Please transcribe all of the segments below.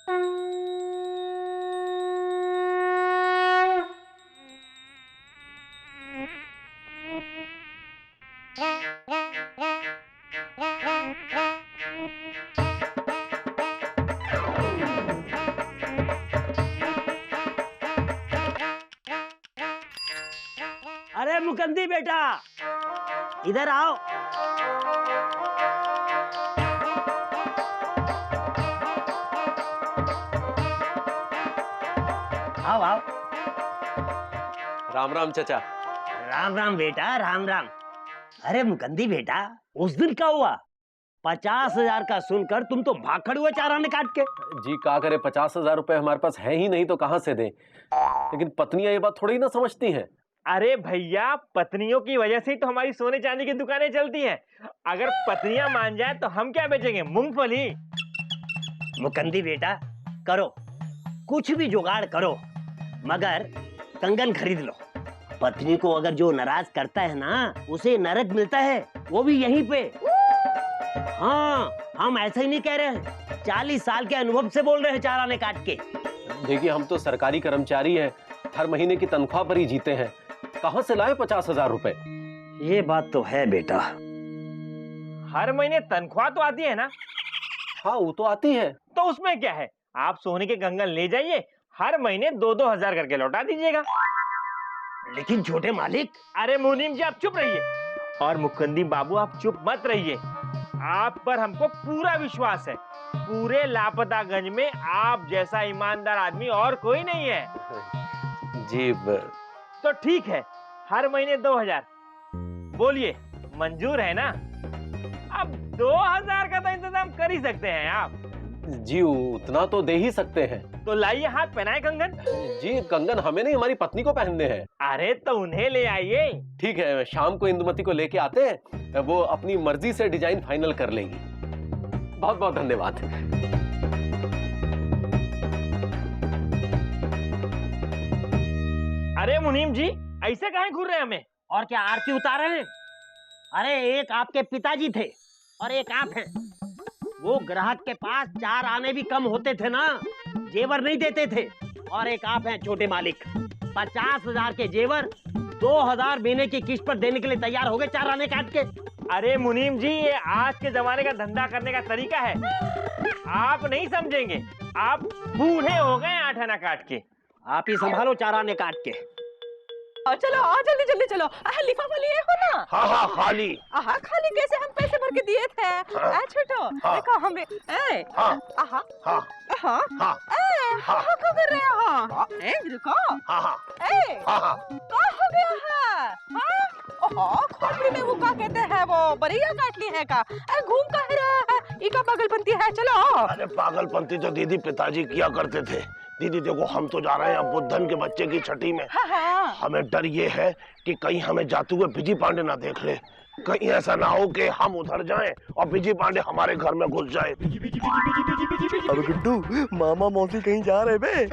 अरे मुकंदी बेटा, इधर आओ। आओ आओ। राम राम चचा। राम राम बेटा, राम राम। अरे मुकंदी बेटा, उस दिन क्या हुआ? 50,000 का सुनकर तुम तो भाग खड़े हुए चाराने काट के। जी क्या करे, 50,000 रुपए हमारे पास है ही नहीं तो कहाँ से दें। लेकिन पत्नियां ये बात थोड़ी ना समझती हैं। अरे भैया, पत्नियों की वजह से ही तो हमारी सोने चांदी की दुकानें चलती हैं। अगर पत्नियां मान जाए तो हम क्या बेचेंगे? मूंगफली। मुकंदी बेटा, करो कुछ भी जुगाड़ करो, मगर कंगन खरीद लो। पत्नी को अगर जो नाराज करता है ना, उसे नरक मिलता है, वो भी यहीं पे। हाँ, हम ऐसे ही नहीं कह रहे हैं, 40 साल के अनुभव से बोल रहे हैं चाराने काट के। देखिए, हम तो सरकारी कर्मचारी हैं, हर महीने की तनख्वाह पर ही जीते हैं, कहाँ से लाए 50,000 रुपए? ये बात तो है बेटा। हर महीने तनख्वाह तो आती है ना? हाँ, वो तो आती है। तो उसमें क्या है, आप सोने के कंगन ले जाइए, हर महीने 2-2 हजार करके लौटा दीजिएगा। लेकिन छोटे मालिक। अरे मुनीम जी, आप चुप रहिए। और मुकंदी बाबू, आप चुप मत रहिए। आप पर हमको पूरा विश्वास है। पूरे लापतागंज में आप जैसा ईमानदार आदमी और कोई नहीं है। जी तो ठीक है, हर महीने 2,000। बोलिए, मंजूर है ना? अब 2,000 का तो इंतजाम कर ही सकते हैं आप। जी उतना तो दे ही सकते हैं। तो लाइए, हाथ पहनाए कंगन। जी कंगन हमें नहीं, हमारी पत्नी को पहनने हैं। अरे तो उन्हें ले आइए। ठीक है, शाम को इंदुमती को लेके आते हैं, वो अपनी मर्जी से डिजाइन फाइनल कर लेंगी। बहुत बहुत धन्यवाद। अरे मुनीम जी, ऐसे काहे घूर रहे हैं हमें? और क्या आरती उतार रहे हैं? अरे एक आपके पिताजी थे और एक आप हैं। वो ग्राहक के पास 4 आने भी कम होते थे ना, जेवर नहीं देते थे। और एक आप हैं छोटे मालिक, 50,000 के जेवर 2,000 महीने की किस्त पर देने के लिए तैयार हो गए 4 आने काट के। अरे मुनीम जी, ये आज के जमाने का धंधा करने का तरीका है। आप नहीं समझेंगे, आप बूढ़े हो गए 8 आना काट के। आप ही संभालो 4 आने काट के। चलो आओ, जल्दी जल्दी चलो। लिफाफा लिए हो ना? हाँ हाँ, खाली। खाली कैसे? हम पैसे भर के दिए थे। छोटो, देखो हमें। हाँ हाँ हाँ हाँ हाँ हाँ, क्या कर रहे हो? रुको। हाँ हाँ हाँ, क्या हो गया है? हाँ, खोपड़ी में वो क्या कहते हैं, वो बरिया काट ली है का? घूम का रहा है, इका पागलपंती है। चलो। अरे पागलपंती तो दीदी पिताजी किया करते थे। दीदी देखो, हम तो जा रहे हैं अब बुद्धन के बच्चे की छठी में। हाँ। हमें डर ये है कि कहीं हमें जाते हुए बिजी पांडे ना देख ले। कहीं ऐसा ना हो कि हम उधर जाएं और बिजी पांडे हमारे घर में घुस जाए। अब गुड्डू, मामा मौसी कहीं जा रहे बे?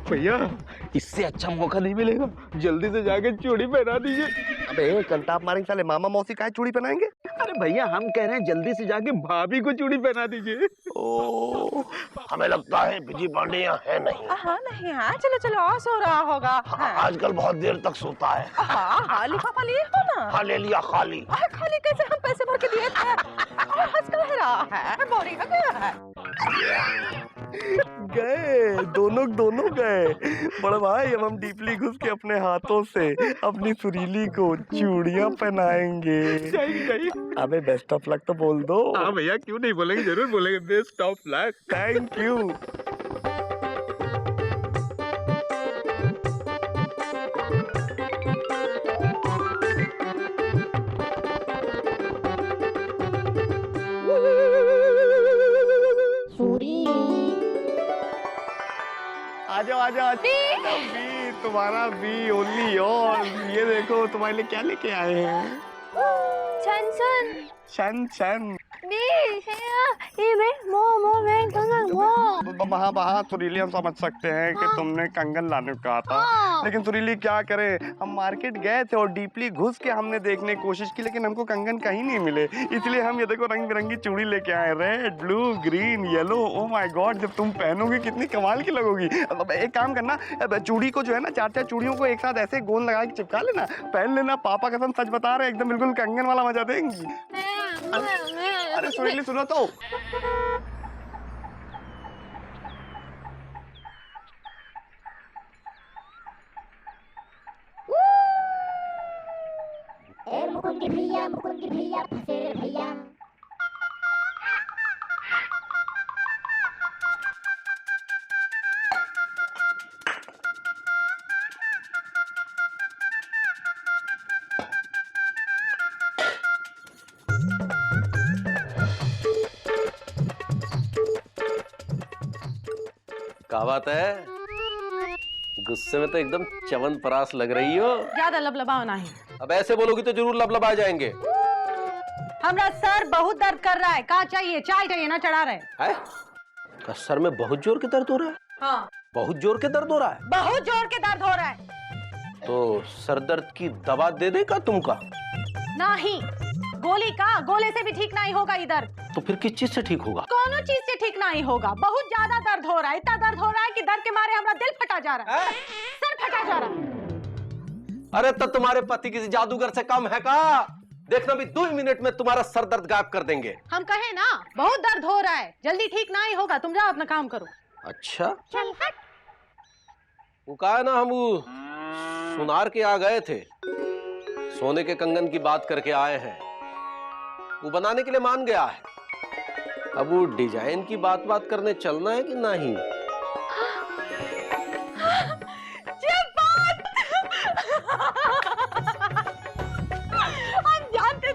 भैया, इससे अच्छा मौका नहीं मिलेगा, जल्दी से जाके चूड़ी पहना दीजिए। अबे कंटाप मारेंगे साले, मामा मौसी काहे चूड़ी पहनाएंगे? अरे भैया, हम कह रहे हैं जल्दी से जाके भाभी को चूड़ी पहना दीजिए। ओ, हमें लगता है बिजी पांडे यहाँ है नहीं। हाँ नहीं है, चलो चलो, सो रहा होगा। आजकल बहुत देर तक सोता है। हाँ, लिफाफा लिए हो ना? हाँ, ले लिया खाली। खाली कैसे? हम पैसे भर के दिए थे। हंस कह रहा है, बोरिंग गया है। गए दोनों गए। बड़े भाई, अब हम डीपली घुस के अपने हाथों से अपनी सुरीली को चूड़ियां पहनाएंगे। अबे बेस्ट ऑफ लक तो बोल दो। हाँ भैया, क्यों नहीं बोलेंगे, जरूर बोलेंगे। Best of luck. Thank you. आजा बी, तुम्हारा बी ओनली योर। ये देखो तुम्हारे लिए क्या लेके आए हैं। शन 네, 새야, 이메, 뭐, 맹, 강강, 뭐. वहाँ सुरीली हम समझ सकते हैं कि तुमने कंगन लाने को कहा था, लेकिन सुरीली क्या करें, हम मार्केट गए थे और डीपली घुस के हमने देखने की कोशिश की, लेकिन हमको कंगन कहीं नहीं मिले। इसलिए हम ये देखो रंग बिरंगी चूड़ी लेके आए, red, blue, green, yellow. Oh my God, जब तुम पहनोगी कितनी कमाल की लगोगी। अब एक काम करना, चूड़ी को जो है ना, 4-4 चूड़ियों को एक साथ ऐसे गोंद लगा के चिपका लेना, पहन लेना। पापा कसम सच बता रहे, एकदम बिल्कुल कंगन वाला मजा देंगी। अरे सुरीली सुनो तो। मुकुंद भैया फंसे रे भैया। क्या बात है, गुस्से में तो एकदम च्यवनप्राश लग रही हो। ज्यादा लबलबाओ नहीं। अब ऐसे बोलोगी तो जरूर लबलबा जाएंगे। हमरा सर बहुत दर्द कर रहा है, का चाहिए? चाय चाहिए ना, चढ़ा रहे है? सर में बहुत जोर के दर्द हो रहा है? हाँ, बहुत जोर के दर्द हो रहा है? बहुत जोर के दर्द हो रहा है। तो सर दर्द की दवा दे देगा तुमका? नहीं, गोली का, गोले से भी ठीक नहीं होगा इधर। तो फिर किस चीज से ठीक होगा? कोनो चीज से ठीक नहीं होगा। बहुत ज्यादा दर्द हो रहा है, इतना दर्द हो रहा है कि दर्द के मारे हमारा दिल फटा जा रहा है, सर फटा जा रहा है। अरे तो तुम्हारे पति किसी जादूगर से कम है का? देखना भी 2 मिनट में तुम्हारा सर दर्द गायब कर देंगे। हम कहे ना, बहुत दर्द हो रहा है, जल्दी ठीक नहीं होगा, तुम जाओ अपना काम करो। अच्छा, चल हट। वो कहा ना, हम सुनार के आ गए थे, सोने के कंगन की बात करके आए हैं, वो बनाने के लिए मान गया है। अब वो डिजाइन की बात करने चलना है कि नहीं?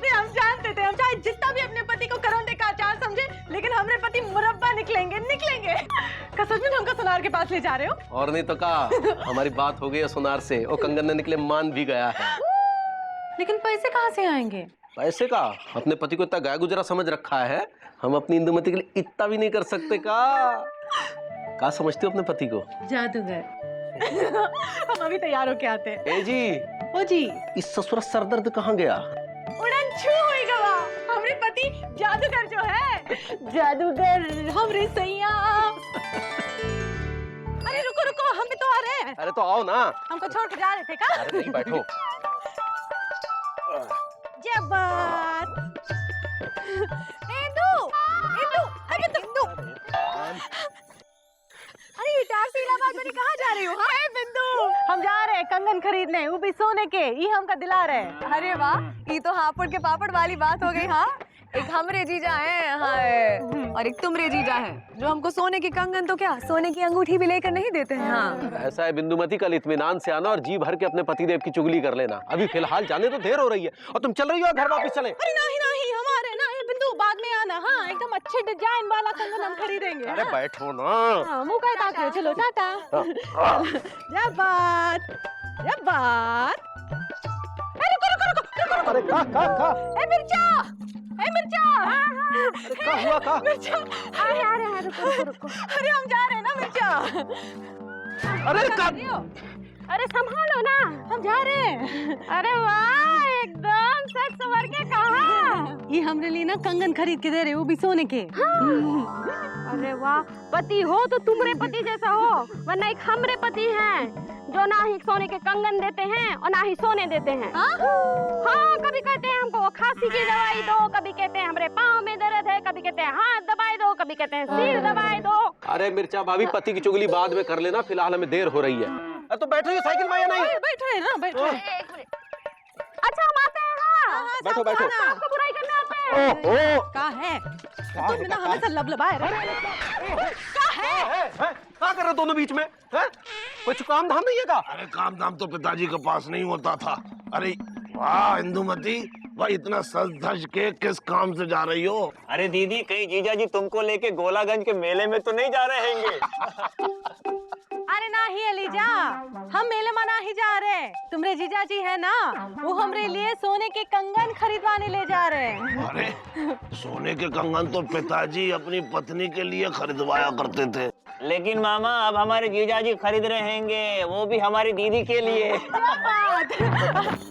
हम जानते थे, हम चाहे जितना भी अपने पति को करौंदे का अचार समझे, लेकिन हमारे पति मुरब्बा निकलेंगे। क्या सच में हमको सुनार के पास ले जा रहे हो? और नहीं तो का, हमारी बात हो गई है सुनार से, वो कंगन ने निकले मान भी गया है। लेकिन पैसे कहाँ से आएंगे? पैसे का? अपने पति को इतना गाय गुजरा समझ रखा है, हम अपनी इंदुमती के लिए इतना भी नहीं कर सकते का समझते हो अपने पति को? जादूगर। हम अभी तैयार होके आते हैं। ए जी, ओ जी, इस ससुरा सरदर्द कहाँ गया? उड़न छू हुई गवा। हमारे पति जादूगर जो है, जादूगर हमरे सैया। अरे रुको रुको, हम भी तो आ रहे हैं। अरे तो आओ ना। हमको छोड़ के जा रहे थे का? अरे नहीं, बैठो। जब्बात। इंदु, अरे इंदु। अरे गिटार से इलाहाबाद में कहाँ जा रही हो? हाय बिंदु, हम जा रहे हैं कंगन खरीदने, वो भी सोने के, ये हमका दिला रहे। अरे वाह, ये तो हापुड़ के पापड़ वाली बात हो गई। हाँ, एक हमरे जीजा हैं, हाँ, और एक तुमरे जीजा हैं, जो हमको सोने के कंगन तो क्या, सोने की अंगूठी भी लेकर नहीं देते हैं। हाँ, ऐसा है बिंदुमती, कल इत्मीनान से आना और जी भर के अपने पतिदेव की चुगली कर लेना। अभी फिलहाल जाने तो देर हो रही है, और तुम चल रही हो, घर वापस चले। अरे नहीं नहीं, हमारे ना, ये बिंदु बाद में आना। हाँ, एकदम अच्छे डिजाइन वाला कंगन हम खरीदेंगे। अरे बैठो ना। हाँ, मुँह का ताक रहे, चलो टाटा। जब्बात, जब्बात। रुको। अरे का? ए मिर्चा, क्या हुआ का? मिर्चा, अरे रुको। अरे हम जा रहे हैं ना मिर्चा। अरे का? अरे संभालो ना, हम जा रहे हैं। अरे वाह, एकदम सच संवर के कहा। ये हमरे लिए ना कंगन खरीद के दे रहे, वो भी सोने के। अरे वाह, पति हो तो तुम्हारे पति जैसा हो, वरना एक हमरे पति हैं जो ना ही सोने के कंगन देते हैं और ना ही सोने देते हैं। हाँ, कभी कहते हैं हमको खांसी की दवाई दो, कभी कहते हैं हमारे पाँव में दर्द है, कभी कहते हैं हाथ दबाई दो, कभी कहते हैं सिर दबाई दो। अरे मिर्चा भाभी, पति की चुगली बाद में कर लेना, फिलहाल हमें देर हो रही है। तो बैठो, ये साइकिल में या नहीं? बैठो ना, बैठो। अच्छा, हम आते हैं। हाँ, बैठो। आपको बुराई करने आते हैं। का है? तुम ना हमेशा लबलबाए रहे। क्या कर रहे दोनों बीच में? कोई काम धाम नहीं है का? अरे काम धाम तो पिताजी के पास नहीं होता था। अरे वाह इंदुमती, भाई इतना सज धज के किस काम से जा रही हो? अरे दीदी, कहीं जीजा जी तुमको लेके गोलागंज के मेले में तो नहीं जा रहे हैं? अरे नहीं अलीजा, हम मेले में नहीं जा रहे। तुम्हारे जीजा जी है ना, वो हमरे लिए सोने के कंगन खरीदवाने ले जा रहे हैं। अरे सोने के कंगन तो पिताजी अपनी पत्नी के लिए खरीदवाया करते थे, लेकिन मामा अब हमारे जीजाजी खरीद रहे हैं, वो भी हमारी दीदी के लिए।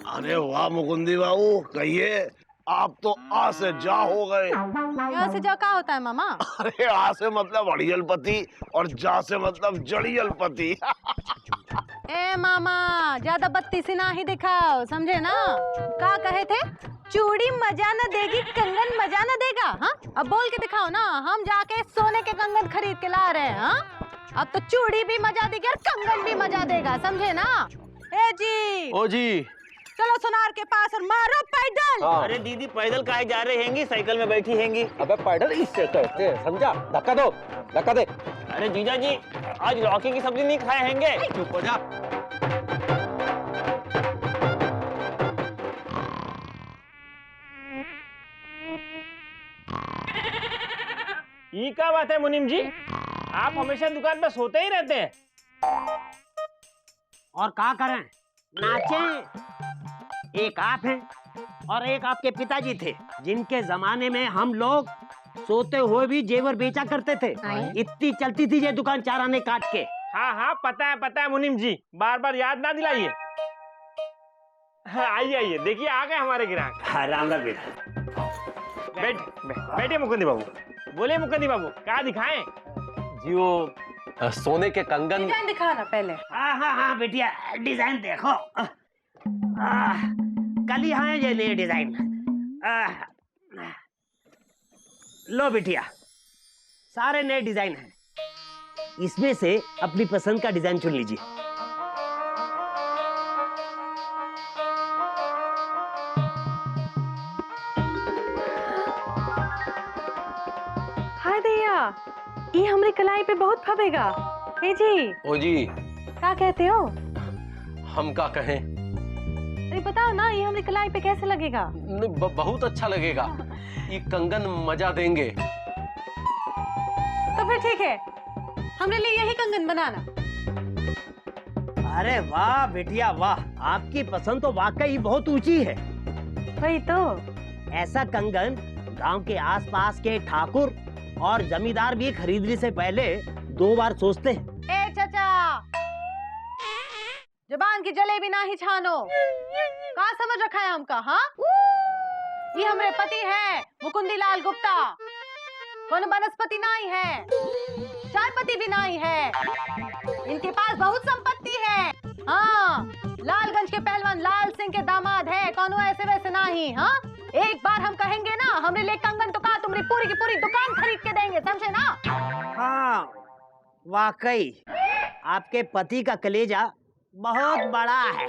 अरे वाह मुकुंदी बाबू, कहिए आप तो आ से जा हो गए। यहाँ से जा क्या होता है मामा? अरे आ से मतलब अड़ियल पति और जा से मतलब जड़ियल पति। ए मामा, ज्यादा बत्ती से ना ही दिखाओ, समझे ना? क्या कहे थे? चूड़ी मजा न देगी, कंगन मजा न देगा। हाँ, अब बोल के दिखाओ ना। हम जाके सोने के कंगन खरीद के ला रहे हैं। हाँ, अब तो चूड़ी भी मजा देगी और कंगन भी मजा देगा, समझे ना? ए जी, ओ जी, चलो सुनार के पास और मारो पैदल। हाँ। अरे दीदी पैदल काहे जा रहे हैं, साइकिल में बैठी हैंगी। अबे पैडल इससे कहते हैं, समझा? धक्का दो, धक्का दे। अरे जीजाजी आज लौकी की सब्जी नहीं खाए हैंगे। चुप हो जा। ये क्या बात है मुनीम जी, आप हमेशा दुकान पर सोते ही रहते हैं। और क्या करें, नाचें। एक आप हैं और एक आपके पिताजी थे, जिनके जमाने में हम लोग सोते हुए भी जेवर बेचा करते थे। इतनी चलती थी ये दुकान चार आने काट के। हाँ हाँ पता है मुनीम जी, बार बार याद ना दिलाइए। हाँ, आइए आइए, देखिए आ गए हमारे ग्राहक। हाँ, राम राम बेटा। बैठिए मुकुंदी बाबू। बोले मुकुंदी बाबू, क्या दिखाएं? जी वो सोने के कंगन। डिजाइन दिखाना पहले। हाँ हाँ हाँ बेटिया, डिजाइन देखो। कल यहाँ है ये नए डिजाइन। लो बिटिया, सारे नए डिजाइन हैं। इसमें से अपनी पसंद का डिजाइन चुन लीजिए। हाय दैया, ये हमारी कलाई पे बहुत फबेगा। हे जी, ओ जी, क्या कहते हो? हम क्या कहें? अरे बताओ ना, ये हमारी कलाई पे कैसे लगेगा? बहुत अच्छा लगेगा। ये कंगन मजा देंगे। तो फिर ठीक है, हमरे लिए यही कंगन बनाना। अरे वाह बेटिया वाह, आपकी पसंद तो वाकई बहुत ऊंची है। वही तो। ऐसा कंगन गांव के आसपास के ठाकुर और जमींदार भी खरीदने से पहले 2 बार सोचते हैं। ए चाचा, जबान की जलेबी ना ही छानो। कहाँ समझ रखा है हमका? हाँ, ये हमारे पति है मुकुंदी लाल गुप्ता। कौन वनस्पति नहीं है, चाय पत्ती भी नहीं है। इनके पास बहुत संपत्ति है। हाँ, लालगंज के पहलवान लाल सिंह के दामाद है, कौन ऐसे वैसे नहीं। हाँ, एक बार हम कहेंगे ना हमरे लिए कंगन, तो कहा तुम्हारी पूरी की पूरी दुकान खरीद के देंगे, समझे ना? हाँ, वाकई आपके पति का कलेजा बहुत बड़ा है।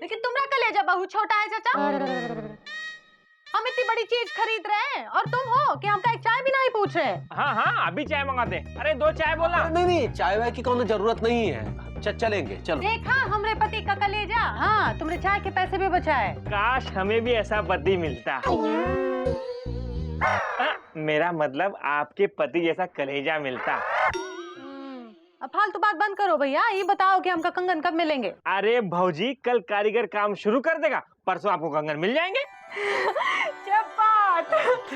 लेकिन तुम्हारा कलेजा बहुत छोटा है चाचा। हम इतनी बड़ी चीज खरीद रहे हैं और तुम हो कि हमका एक चाय भी नहीं पूछ रहे। हाँ हाँ, अभी चाय मंगाते हैं। अरे 2 चाय बोला। नहीं, चाय वाय की कोई जरूरत नहीं है। चलेंगे, चलो। देखा हमरे पति का कलेजा। हाँ, तुमने चाय के पैसे भी बचाए। काश हमें भी ऐसा पति मिलता। मेरा मतलब आपके पति जैसा कलेजा मिलता। अब फालतू बात बंद करो भैया, ये बताओ कि हमका कंगन कब मिलेंगे? अरे भौजी, कल कारीगर काम शुरू कर देगा, परसों आपको कंगन मिल जाएंगे।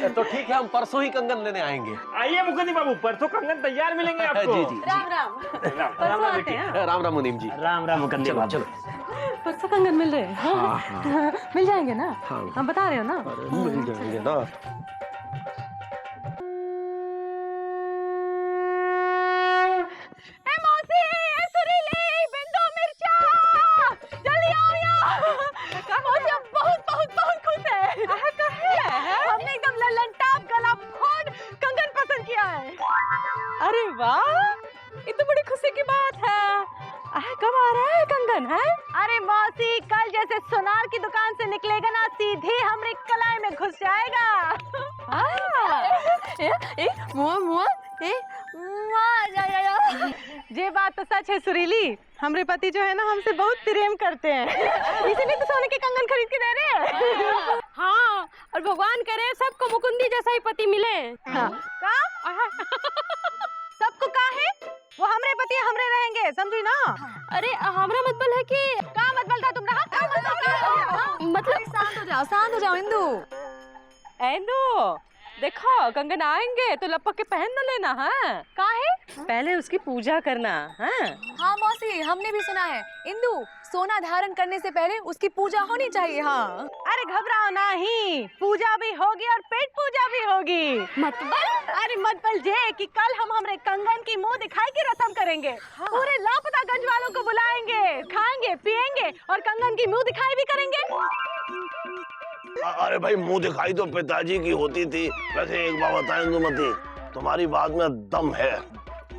तो ठीक है, हम परसों ही कंगन लेने आएंगे। आइए मुकुंदी बाबू, परसों कंगन तैयार मिलेंगे आपको। जी जी। राम राम। परसों आते हैं। राम राम मुनीम जी। राम राम मुकुंदी बाबू। चलो। परसों कंगन मिल रहे हैं। हाँ। मिल जाएंगे ना? हाँ। हम बता रहे हो ना? मिल जाएंगे ना। हमने एकदम लल्लन टाप गला फोड़ कंगन पसंद किया है। अरे वाह, ये तो बड़ी खुशी की बात है। कब आ रहा है कंगन? है? अरे मौसी, कल जैसे सोनार की दुकान से निकलेगा ना, सीधे हमरे कलाई में घुस जाएगा। मुआ मुआ ये बात तो सच है सुरीली। हमरे पति जो है ना, हमसे बहुत प्रेम करते हैं, इसीलिए तो सोने के कंगन खरीद के दे रहे हैं। हाँ, और भगवान करे सबको मुकुंदी जैसा ही पति मिले। हाँ। सबको का है? वो हमरे पति हमरे रहेंगे, समझी ना? अरे हमारा मतलब है कि का मतलब था तुम्हारा? मतलब शांत हो जाओ इंदु। इंदु, देखो कंगन आएंगे तो लपक के पहन न लेना। हाँ काहे? पहले उसकी पूजा करना। हाँ मौसी, हमने भी सुना है इंदु सोना धारण करने से पहले उसकी पूजा होनी चाहिए। हाँ अरे घबराओ नहीं, पूजा भी होगी और पेट पूजा भी होगी। मतबल अरे मतबल जे कि कल हम हमरे कंगन की मुंह दिखाई की रस्म करेंगे। हाँ। पूरे लापतागंज वालों को बुलाएंगे, खाएंगे पिएंगे और कंगन की मुंह दिखाई भी करेंगे। अरे भाई, मुंह दिखाई तो पिताजी की होती थी। वैसे एक बात बताएं इंदुमती, तुम्हारी बात में दम है।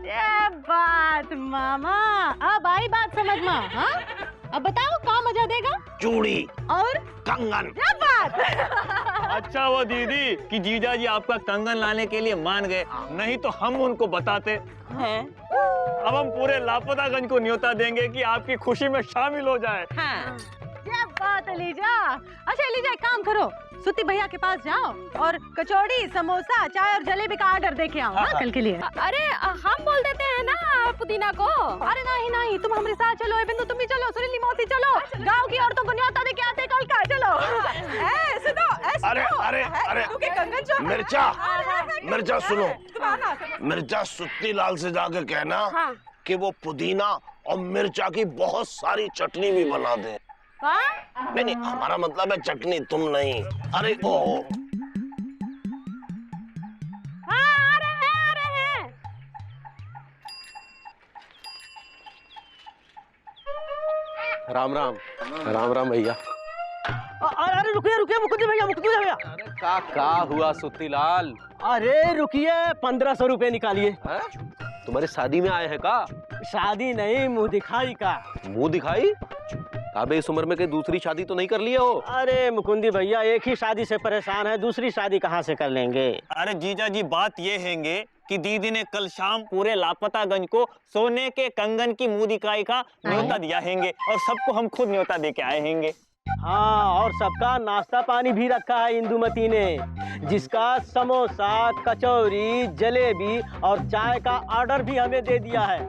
ये बात मामा, अब आई बात समझ में। हाँ अब बताओ कहाँ मजा देगा? चूड़ी और कंगन। क्या बात? अच्छा वो दीदी कि जीजा जी आपका कंगन लाने के लिए मान गए, नहीं तो हम उनको बताते। अब हम पूरे लापतागंज को न्योता देंगे कि आपकी खुशी में शामिल हो जाए। हाँ क्या बात एलिजा। अच्छा एलिजा एक काम करो, सुत्ती भैया के पास जाओ और कचौड़ी समोसा चाय और जलेबी का ऑर्डर देके आओ। हाँ कल के लिए। अरे हम बोल देते हैं ना पुदीना को। अरे नहीं नहीं, तुम हमारे साथ चलो। ए बिंदु तुम भी चलो, सुरीली मौसी चलो, गांव की औरतों को न्योता देके आते कल का। चलो। अरे अरे अरे मिर्चा सुनो, मिर्चा सुत्ती लाल से जाके कहना कि वो पुदीना और मिर्चा की बहुत सारी चटनी भी बना दे। नहीं नहीं, हमारा मतलब है चटनी, तुम नहीं। अरे ओ आ रहे हैं। राम राम। राम राम भैया। अरे रुकिए रुकिए मुकुंद भैया, मुकुंद भैया। अरे का हुआ सुत्तीलाल? अरे रुकिए, 1500 रुपए निकालिए। हैं? तुम्हारी शादी में आए हैं का? शादी नहीं, मुंह दिखाई का। मुंह दिखाई? अबे इस उम्र में कहीं दूसरी शादी तो नहीं कर लिए हो? अरे मुकुंदी भैया, एक ही शादी से परेशान है, दूसरी शादी कहाँ से कर लेंगे? अरे जीजा जी बात ये हैंगे कि दीदी ने कल शाम पूरे लापतागंज को सोने के कंगन की मुंह दिखाई का न्योता दिया हैंगे और सबको हम खुद न्योता दे के आए हैंगे। हाँ, और सबका नाश्ता पानी भी रखा है इंदुमती ने, जिसका समोसा कचौरी जलेबी और चाय का ऑर्डर भी हमें दे दिया है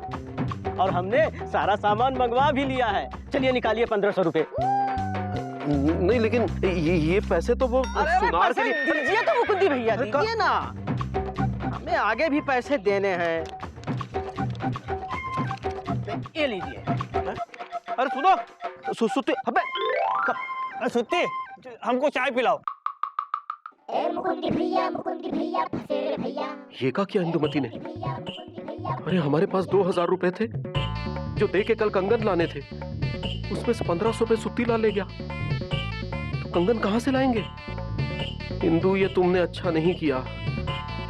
और हमने सारा सामान मंगवा भी लिया है। चलिए निकालिए 1500 रुपए। नहीं लेकिन ये पैसे तो वो सुनार के लिए दीजिए तो मुकुंदी भैया, दीजिए ना, हमें आगे भी पैसे देने हैं। ये लीजिए। अरे सुनो सुत्ती, अबे सुत्ती हमको चाय पिलाओ। ए मुकुंदी भैया फंसे रे भैया। ये का क्या इंदुमती ने? अरे हमारे पास 2000 रुपए थे जो दे के कल कंगन लाने थे, उसमें से 1500 रुपए सुत्ती ला ले गया, तो कंगन कहाँ से लाएंगे? इंदु ये तुमने अच्छा नहीं किया।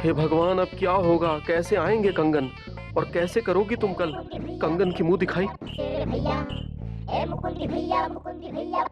हे भगवान, अब क्या होगा? कैसे आएंगे कंगन और कैसे करोगी तुम कल कंगन की मुंह दिखाई? ए मुकुंदी भैया फंसे रे भैया।